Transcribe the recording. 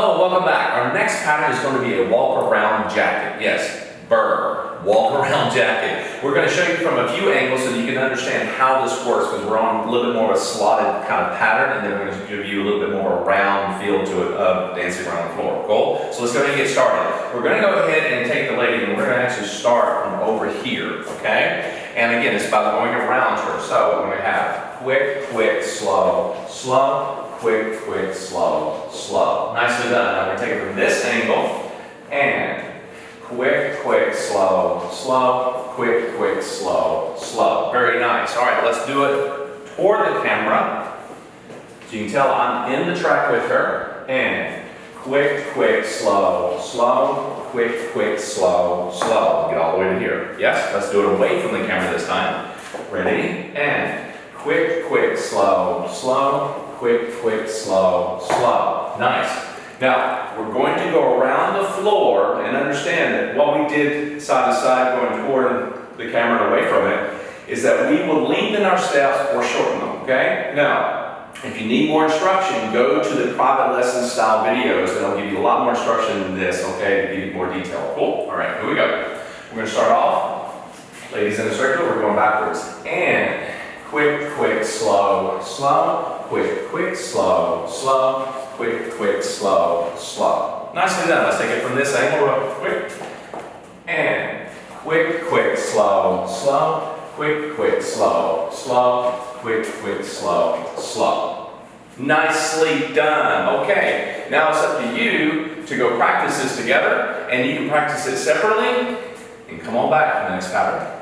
Hello, welcome back. Our next pattern is going to be a walk around jacket. Yes, burr, walk around jacket. We're going to show you from a few angles so that you can understand how this works, because we're on a little bit more of a slotted kind of pattern, and then we're going to give you a little bit more of a round feel to it of dancing around the floor. Cool? So let's go ahead and get started. We're going to go ahead and take the lady, and we're going to actually start from over here, okay? And again, it's about going around her. So we're going to have quick, quick, slow, slow, quick, quick, slow, slow. Nicely done. Now we're going to take it from this angle and quick, quick, slow, slow, quick, quick, slow, slow. Very nice. All right, let's do it toward the camera. So you can tell I'm in the track with her. And quick, quick, slow, slow, quick, quick, slow, slow. Get all the way to here. Yes, let's do it away from the camera this time. Ready? And quick, quick, slow, slow, quick, quick, slow, slow. Nice. Now, we're going to go around the floor and understand that what we did side to side going toward the camera and away from it is that we will lengthen our steps or shorten them, okay? Now, if you need more instruction, go to the private lesson style videos and I'll give you a lot more instruction than this, okay, to give you more detail. Cool? All right, here we go. We're going to start off, ladies in a circle, we're going backwards. And quick, quick, slow, slow, quick, quick, slow, slow, quick, quick, slow, slow. Nicely done. Let's take it from this angle real quick. And quick, quick, slow, slow, quick, quick, slow, slow, quick, quick, slow, slow. Nicely done. Okay, now it's up to you to go practice this together, and you can practice it separately, and come on back for the next pattern.